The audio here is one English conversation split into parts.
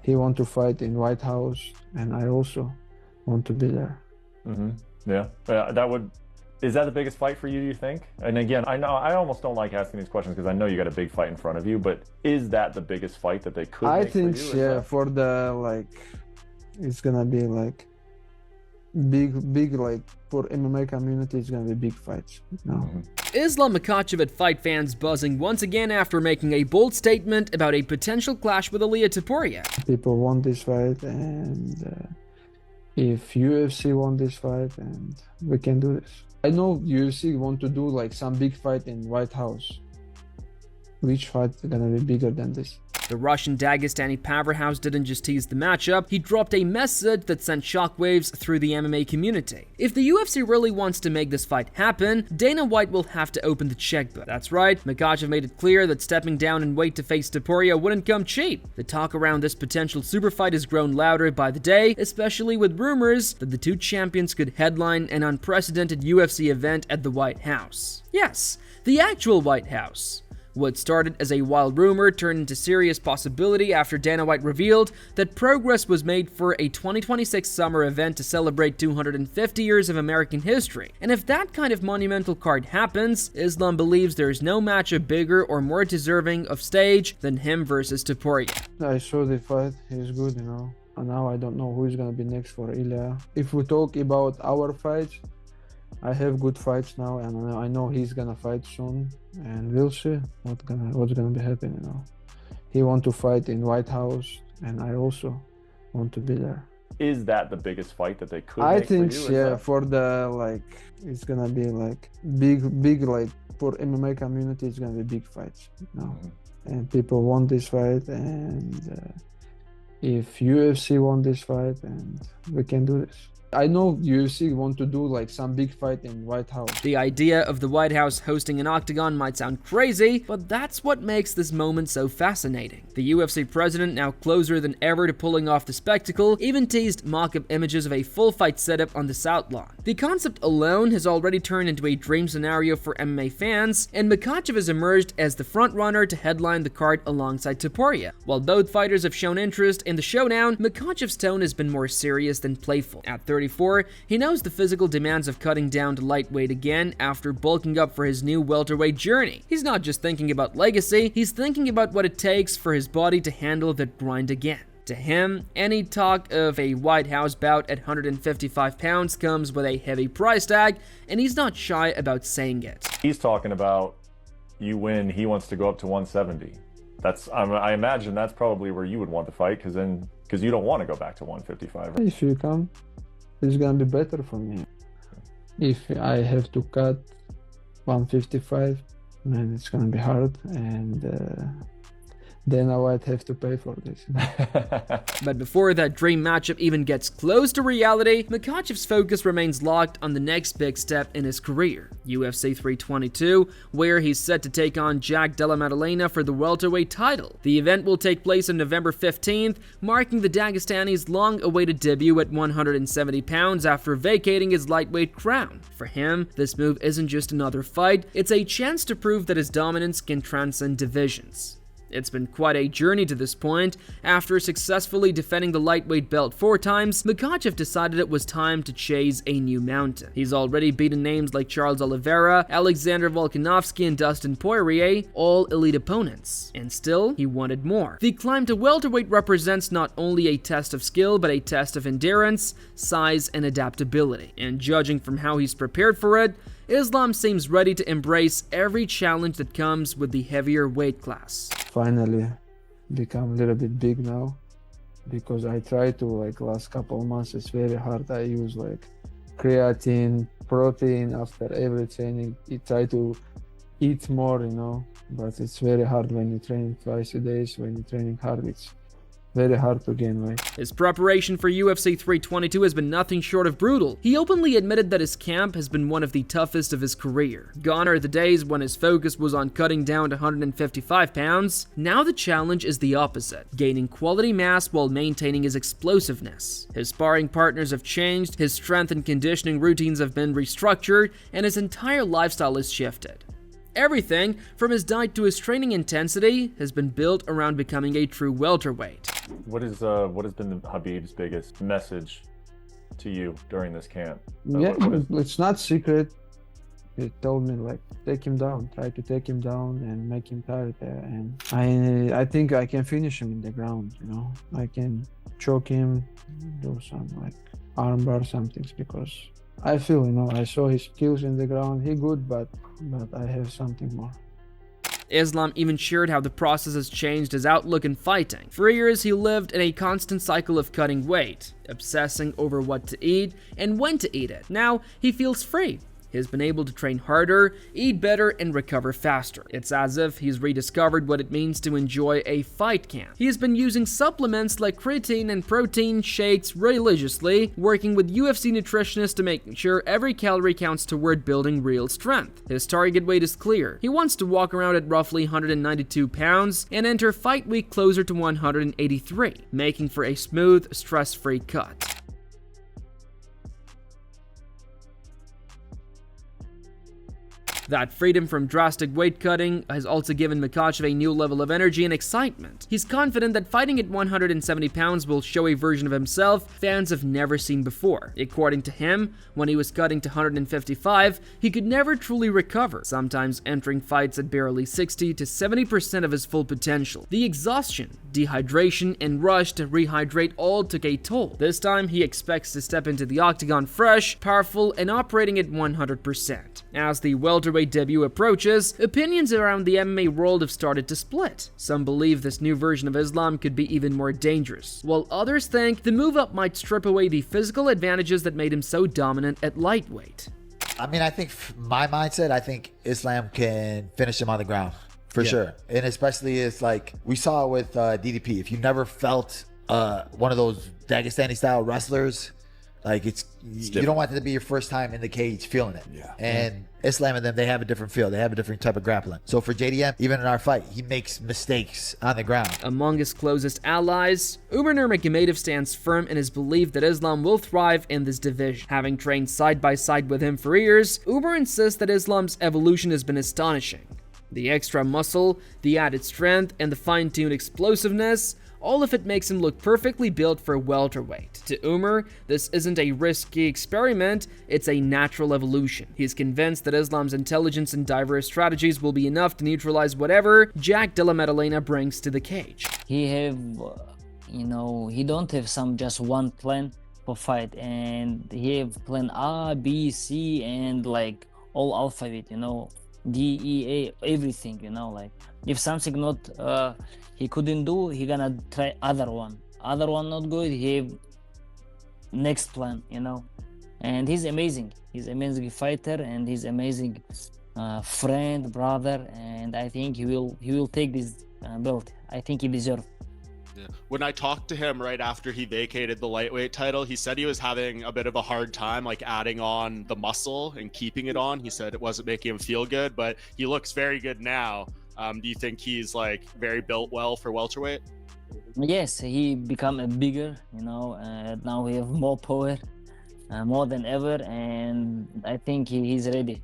He want to fight in White House, and I also want to be there. Yeah, is that the biggest fight for you, do you think? And again, I know I almost don't like asking these questions because I know you got a big fight in front of you, but is that the biggest fight that they could I make think, for you? yeah, for the, it's gonna be big, for MMA community, it's gonna be big fights. Islam Makhachev had fight fans buzzing once again after making a bold statement about a potential clash with Ilia Topuria. People want this fight, and if UFC want this fight, and we can do this. I know UFC want to do some big fight in White House. Which fight is gonna be bigger than this? The Russian Dagestani powerhouse didn't just tease the matchup, he dropped a message that sent shockwaves through the MMA community. If the UFC really wants to make this fight happen, Dana White will have to open the checkbook. That's right, Makhachev made it clear that stepping down in weight to face Topuria wouldn't come cheap. The talk around this potential super fight has grown louder by the day, especially with rumors that the two champions could headline an unprecedented UFC event at the White House. Yes, the actual White House. What started as a wild rumor turned into serious possibility after Dana White revealed that progress was made for a 2026 summer event to celebrate 250 years of American history. And if that kind of monumental card happens, Islam believes there is no matchup bigger or more deserving of stage than him versus Topuria. I saw the fight, he's good, and now I don't know who is gonna be next for Ilia. If we talk about our fights, I have good fights now, and I know he's gonna fight soon, and we'll see what's gonna be happening. He want to fight in White House, and I also want to be there. Is that the biggest fight that they could I make think, for you? yeah, for the it's gonna be big for MMA community, it's gonna be big fights. And people want this fight, and if UFC want this fight, and we can do this. I know UFC want to do some big fight in White House. The idea of the White House hosting an octagon might sound crazy, but that's what makes this moment so fascinating. The UFC president, now closer than ever to pulling off the spectacle, even teased mock-up images of a full fight setup on the South Lawn. The concept alone has already turned into a dream scenario for MMA fans, and Makhachev has emerged as the frontrunner to headline the card alongside Topuria. While both fighters have shown interest in the showdown, Makhachev's tone has been more serious than playful. At 34, he knows the physical demands of cutting down to lightweight again after bulking up for his new welterweight journey. He's not just thinking about legacy, he's thinking about what it takes for his body to handle that grind again. To him, any talk of a White House bout at 155 pounds comes with a heavy price tag, and he's not shy about saying it. He's talking about you win, he wants to go up to 170. I imagine that's probably where you would want to fight, because you don't want to go back to 155. Right? If you come, it's gonna be better for me. If I have to cut 155, man, it's gonna be hard, and then I might have to pay for this. But before that dream matchup even gets close to reality, Makhachev's focus remains locked on the next big step in his career, UFC 322, where he's set to take on Jack Della Maddalena for the welterweight title. The event will take place on November 15th, marking the Dagestani's long-awaited debut at 170 pounds after vacating his lightweight crown. For him, this move isn't just another fight, it's a chance to prove that his dominance can transcend divisions. It's been quite a journey to this point. After successfully defending the lightweight belt 4 times, Makhachev decided it was time to chase a new mountain. He's already beaten names like Charles Oliveira, Alexander Volkanovski, and Dustin Poirier, all elite opponents. And still, he wanted more. The climb to welterweight represents not only a test of skill, but a test of endurance, size, and adaptability. And judging from how he's prepared for it, Islam seems ready to embrace every challenge that comes with the heavier weight class. Finally become a little bit big now, because I try to last couple of months, it's very hard. I use creatine, protein after every training. I try to eat more, but it's very hard when you train twice a day. When you're training hard, it's very hard to gain weight. His preparation for UFC 322 has been nothing short of brutal. He openly admitted that his camp has been one of the toughest of his career. Gone are the days when his focus was on cutting down to 155 pounds. Now the challenge is the opposite, gaining quality mass while maintaining his explosiveness. His sparring partners have changed, his strength and conditioning routines have been restructured, and his entire lifestyle has shifted. everything, from his diet to his training intensity, has been built around becoming a true welterweight. What has been Khabib's biggest message to you during this camp? Yeah, it's not secret. He told me, like, take him down, try to take him down and make him tired there. And I think I can finish him in the ground, you know. I can choke him, do some like armbar something, because I feel, you know, I saw his skills in the ground. He good, but I have something more. Islam even shared how the process has changed his outlook in fighting. For years, he lived in a constant cycle of cutting weight, obsessing over what to eat and when to eat it. Now, he feels free. He has been able to train harder, eat better, and recover faster. It's as if he's rediscovered what it means to enjoy a fight camp. He has been using supplements like creatine and protein shakes religiously, working with UFC nutritionists to make sure every calorie counts toward building real strength. His target weight is clear. He wants to walk around at roughly 192 pounds and enter fight week closer to 183, making for a smooth, stress-free cut. That freedom from drastic weight cutting has also given Makhachev a new level of energy and excitement. He's confident that fighting at 170 pounds will show a version of himself fans have never seen before. According to him, when he was cutting to 155, he could never truly recover, sometimes entering fights at barely 60 to 70% of his full potential. The exhaustion, dehydration, and rush to rehydrate all took a toll. This time, he expects to step into the octagon fresh, powerful, and operating at 100%. As the welterweight debut approaches, opinions around the MMA world have started to split. Some believe this new version of Islam could be even more dangerous, while others think the move up might strip away the physical advantages that made him so dominant at lightweight. I mean, I think my mindset, I think Islam can finish him on the ground for sure. And especially it's like we saw with DDP. If you never felt one of those Dagestani style wrestlers, like you don't want it to be your first time in the cage feeling it. And Islam and them, they have a different feel. They have a different type of grappling. So for JDM, even in our fight, he makes mistakes on the ground. Among his closest allies, Umar Nurmagomedov stands firm in his belief that Islam will thrive in this division. Having trained side by side with him for years, Umar insists that Islam's evolution has been astonishing. The extra muscle, the added strength, and the fine-tuned explosiveness, all of it makes him look perfectly built for welterweight. To Umar, this isn't a risky experiment, it's a natural evolution. He's convinced that Islam's intelligence and diverse strategies will be enough to neutralize whatever Jack Della Maddalena brings to the cage. He have, he don't have some just one plan for fight, and he have plan A, B, C, and like all alphabet, D, E, A, everything, like if something not he couldn't do, he gonna try other one not good, he have next plan, and he's amazing fighter, and he's amazing friend, brother, and I think he will take this belt. I think he deserves. Yeah. When I talked to him right after he vacated the lightweight title, he said he was having a bit of a hard time like adding on the muscle and keeping it on. He said it wasn't making him feel good, but he looks very good now. Do you think he's like very built well for welterweight? Yes, he become a bigger, now he have more power, more than ever, and I think he's ready.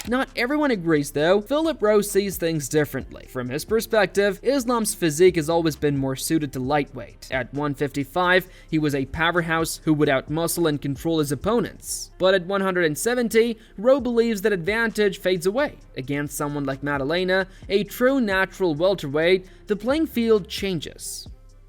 Not everyone agrees though. Philip Rose sees things differently. From his perspective, Islam's physique has always been more suited to lightweight. At 155, he was a powerhouse who would outmuscle and control his opponents. But at 170, Rowe believes that advantage fades away. Against someone like Maddalena, a true natural welterweight, the playing field changes.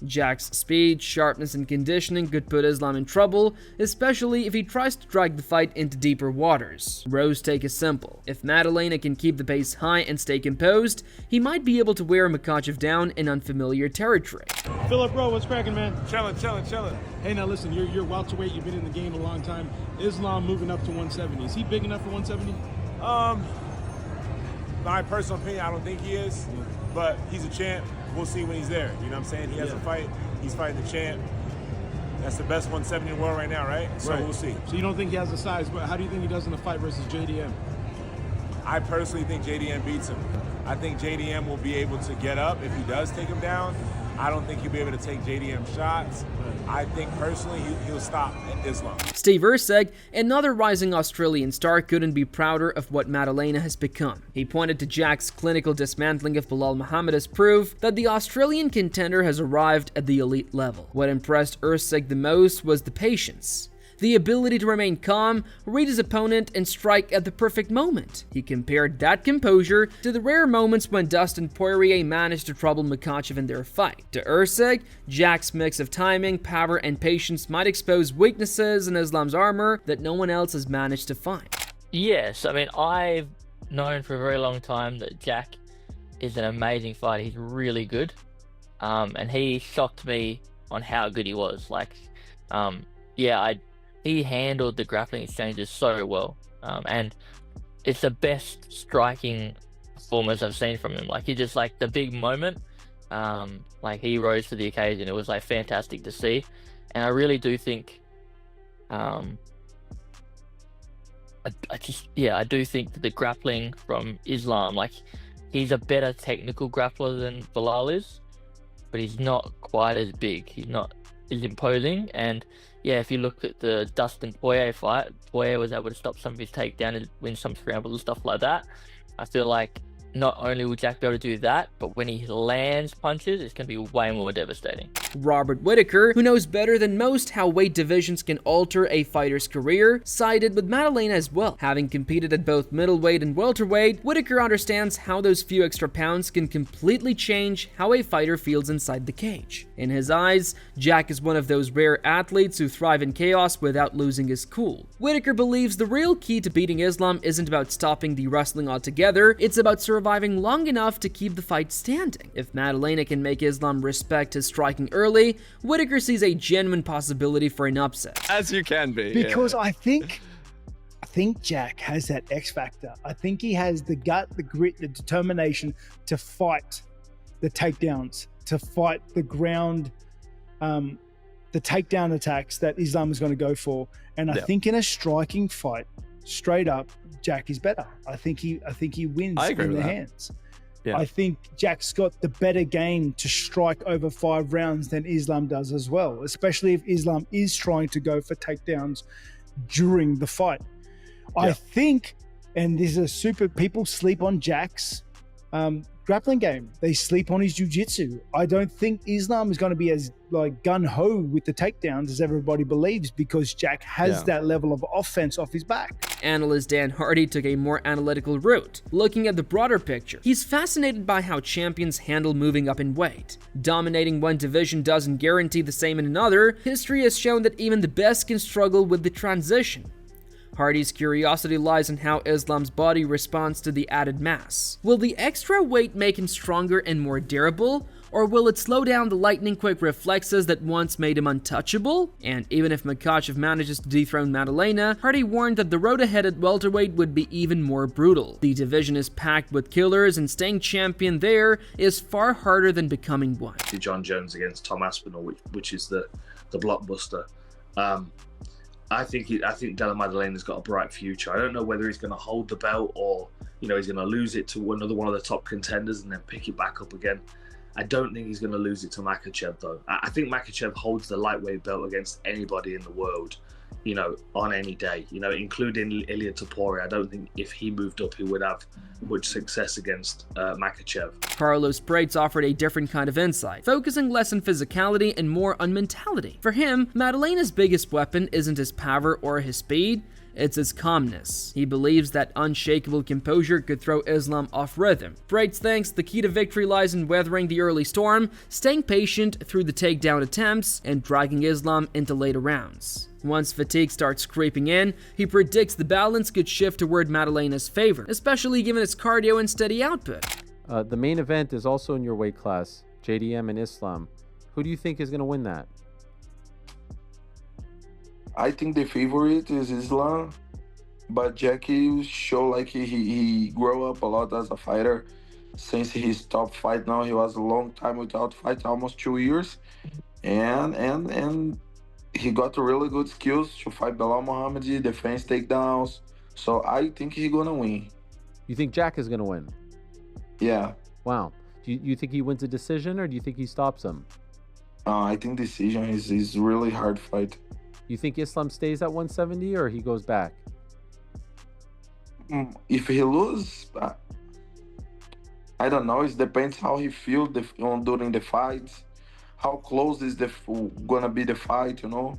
Jack's speed, sharpness, and conditioning could put Islam in trouble, especially if he tries to drag the fight into deeper waters. Rowe's take is simple. If Maddalena can keep the pace high and stay composed, he might be able to wear Makhachev down in unfamiliar territory. Philip Rowe, what's cracking, man? Chillin'. Hey, now listen, you're welterweight, you've been in the game a long time. Islam moving up to 170. Is he big enough for 170? My personal opinion, I don't think he is, but he's a champ. We'll see when he's there. You know what I'm saying? He has a fight. He's fighting the champ. That's the best 170 in the world right now, right? So we'll see. So you don't think he has the size, but how do you think he does in a fight versus JDM? I personally think JDM beats him. I think JDM will be able to get up if he does take him down, I don't think he'll be able to take JDM shots. I think personally he'll stop at Islam. Steve Urseg, another rising Australian star, couldn't be prouder of what Maddalena has become. He pointed to Jack's clinical dismantling of Belal Muhammad as proof that the Australian contender has arrived at the elite level. What impressed Urseg the most was the patience. The ability to remain calm, read his opponent, and strike at the perfect moment. He compared that composure to the rare moments when Dustin Poirier managed to trouble Makhachev in their fight. To Urseg, Jack's mix of timing, power, and patience might expose weaknesses in Islam's armor that no one else has managed to find. Yes, I mean, I've known for a very long time that Jack is an amazing fighter. He's really good. And he shocked me on how good he was. Like, he handled the grappling exchanges so well, and it's the best striking performance I've seen from him. Like, he just, like, the big moment, like, he rose to the occasion. It was, like, fantastic to see, and I really do think, I do think that the grappling from Islam, like, he's a better technical grappler than Belal is, but he's not quite as big. He's not as imposing, and yeah, if you look at the Dustin Poirier fight, Poirier was able to stop some of his takedown and win some scrambles and stuff like that. I feel like not only will Jack be able to do that, but when he lands punches, it's going to be way more devastating. Robert Whittaker, who knows better than most how weight divisions can alter a fighter's career, sided with Maddalena as well. Having competed at both middleweight and welterweight, Whittaker understands how those few extra pounds can completely change how a fighter feels inside the cage. In his eyes, Jack is one of those rare athletes who thrive in chaos without losing his cool. Whittaker believes the real key to beating Islam isn't about stopping the wrestling altogether, it's about surviving long enough to keep the fight standing. If Maddalena can make Islam respect his striking early, Whittaker sees a genuine possibility for an upset. As you can be. Because I think Jack has that X factor. I think he has the gut, the grit, the determination to fight the takedowns, to fight the ground, the takedown attacks that Islam is going to go for. And I think in a striking fight, straight up, Jack is better. I think he wins in the hands. Yeah. I think Jack's got the better game to strike over 5 rounds than Islam does as well, especially if Islam is trying to go for takedowns during the fight. Yeah. I think, and this is people sleep on Jack's grappling game. They sleep on his jiu-jitsu. I don't think Islam is going to be as like gun-ho with the takedowns as everybody believes, because Jack has that level of offense off his back. Analyst Dan Hardy took a more analytical route, looking at the broader picture. He's fascinated by how champions handle moving up in weight. Dominating one division doesn't guarantee the same in another. History has shown that even the best can struggle with the transition. Hardy's curiosity lies in how Islam's body responds to the added mass. Will the extra weight make him stronger and more durable, or will it slow down the lightning-quick reflexes that once made him untouchable? And even if Makhachev manages to dethrone Maddalena, Hardy warned that the road ahead at welterweight would be even more brutal. The division is packed with killers, and staying champion there is far harder than becoming one. John Jones against Tom Aspinall, which is the blockbuster. I think Della Maddalena's got a bright future. I don't know whether he's going to hold the belt or, he's going to lose it to another one of the top contenders and then pick it back up again. I don't think he's going to lose it to Makhachev, though. I think Makhachev holds the lightweight belt against anybody in the world, on any day, including Ilia Topuria. I don't think if he moved up, he would have much success against Makhachev. Carlos Prates offered a different kind of insight, focusing less on physicality and more on mentality. For him, Maddalena's biggest weapon isn't his power or his speed, it's his calmness. He believes that unshakable composure could throw Islam off rhythm. Prates thinks the key to victory lies in weathering the early storm, staying patient through the takedown attempts, and dragging Islam into later rounds. Once fatigue starts creeping in, he predicts the balance could shift toward Maddalena's favor, especially given its cardio and steady output. The main event is also in your weight class, JDM and Islam. Who do you think is going to win that? I think the favorite is Islam, but Jackie show like he grew up a lot as a fighter. Since he stopped fight now, he was a long time without fight, almost 2 years, and he got really good skills to fight Belal Muhammad, defense takedowns. So I think he's gonna win. You think Jack is gonna win? Yeah. Wow. Do Do you think he wins a decision, or do you think he stops him? I think decision is really hard fight. You think Islam stays at 170 or he goes back? If he loses, I don't know. It depends how he feels during the fights. How close is gonna be the fight, you know?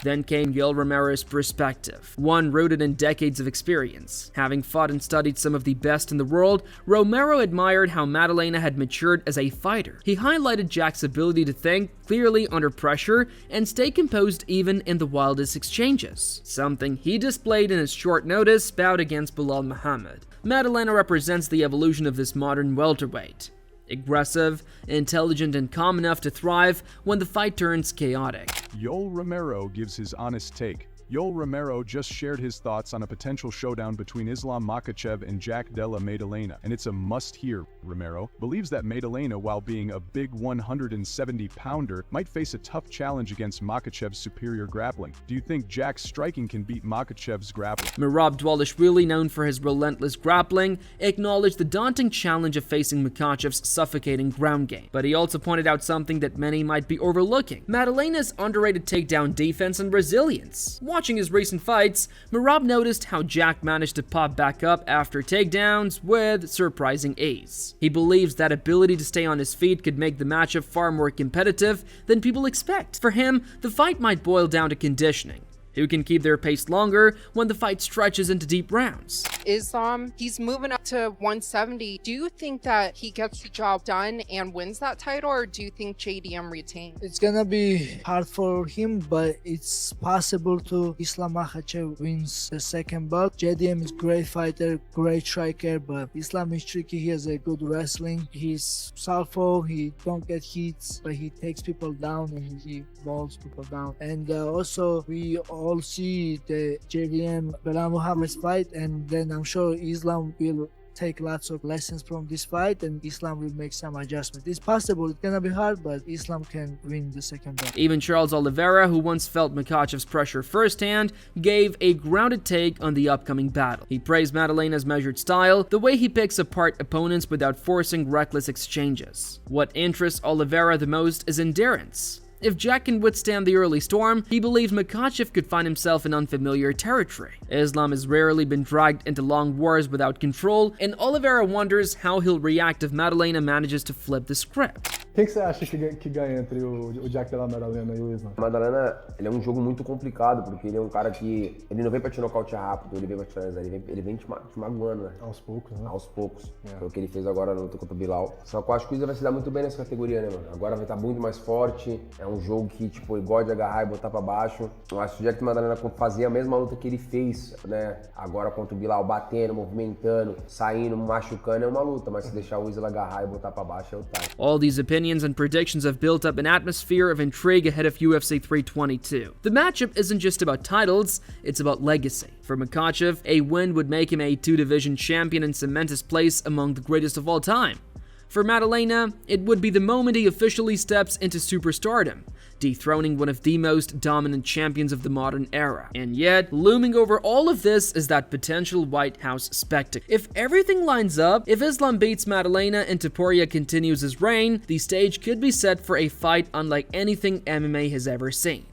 Then came Yoel Romero's perspective, one rooted in decades of experience. Having fought and studied some of the best in the world, Romero admired how Maddalena had matured as a fighter. He highlighted Jack's ability to think clearly under pressure and stay composed even in the wildest exchanges, something he displayed in his short notice bout against Belal Muhammad. Maddalena represents the evolution of this modern welterweight. Aggressive, intelligent, and calm enough to thrive when the fight turns chaotic. Yoel Romero gives his honest take. Yoel Romero just shared his thoughts on a potential showdown between Islam Makhachev and Jack Della Maddalena, and it's a must-hear. Romero believes that Maddalena, while being a big 170-pounder, might face a tough challenge against Makhachev's superior grappling. Do you think Jack's striking can beat Makhachev's grappling? Merab Dvalishvili, known for his relentless grappling, acknowledged the daunting challenge of facing Makhachev's suffocating ground game. But he also pointed out something that many might be overlooking: Maddalena's underrated takedown defense and resilience. Watching his recent fights, Merab noticed how Jack managed to pop back up after takedowns with surprising ease. He believes that ability to stay on his feet could make the matchup far more competitive than people expect. For him, the fight might boil down to conditioning. Who can keep their pace longer when the fight stretches into deep rounds? Islam, he's moving up to 170. Do you think that he gets the job done and wins that title, or do you think JDM retains? It's gonna be hard for him, but it's possible to Islam Makhachev wins the second bout. JDM is great fighter, great striker, but Islam is tricky. He has a good wrestling. He's southpaw, he don't get hits, but he takes people down and he balls people down. And also we all see the JDM Belal Muhammad's fight, and then I'm sure Islam will take lots of lessons from this fight and Islam will make some adjustments. It's possible, it's gonna be hard, but Islam can win the second bout. Even Charles Oliveira, who once felt Makhachev's pressure firsthand, gave a grounded take on the upcoming battle. He praised Maddalena's measured style, the way he picks apart opponents without forcing reckless exchanges. What interests Oliveira the most is endurance. If Jack can withstand the early storm, he believes Makhachev could find himself in unfamiliar territory. Islam has rarely been dragged into long wars without control, and Oliveira wonders how he'll react if Maddalena manages to flip the script. O que você acha que ganha entre o Jack Della Maddalena e o Islam? Maddalena, ele é um jogo muito complicado, porque ele é um cara que ele não vem pra te nocautear rápido, ele vem pra te finalizar, ele vem te magoando, né? Aos poucos, né? Aos poucos. Foi o que ele fez agora na luta contra o Belal. Só que eu acho que o Islam vai se dar muito bem nessa categoria, né, mano? Agora vai estar muito mais forte, é um jogo que, tipo, ele gosta de agarrar e botar pra baixo. Eu acho que o Jack Maddalena fazia a mesma luta que ele fez, né? Agora contra o Belal, batendo, movimentando, saindo, machucando, é uma luta, mas se deixar o Islam agarrar e botar pra baixo, é o time. All these opinions and predictions have built up an atmosphere of intrigue ahead of UFC 322. The matchup isn't just about titles, it's about legacy. For Makhachev, a win would make him a two-division champion and cement his place among the greatest of all time. For Maddalena, it would be the moment he officially steps into superstardom, dethroning one of the most dominant champions of the modern era. And yet, looming over all of this is that potential White House spectacle. If everything lines up, if Islam beats Maddalena and Topuria continues his reign, the stage could be set for a fight unlike anything MMA has ever seen.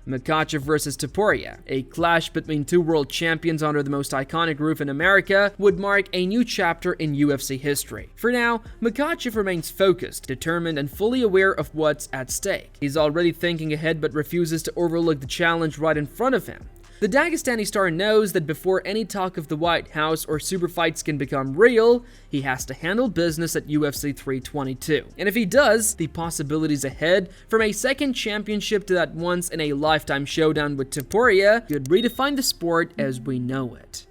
Makhachev versus Topuria, a clash between two world champions under the most iconic roof in America, would mark a new chapter in UFC history. For now, Makhachev remains focused, determined, and fully aware of what's at stake. He's already thinking ahead but refuses to overlook the challenge right in front of him. The Dagestani star knows that before any talk of the White House or super fights can become real, he has to handle business at UFC 322. And if he does, the possibilities ahead, from a second championship to that once-in-a-lifetime showdown with Topuria, could redefine the sport as we know it.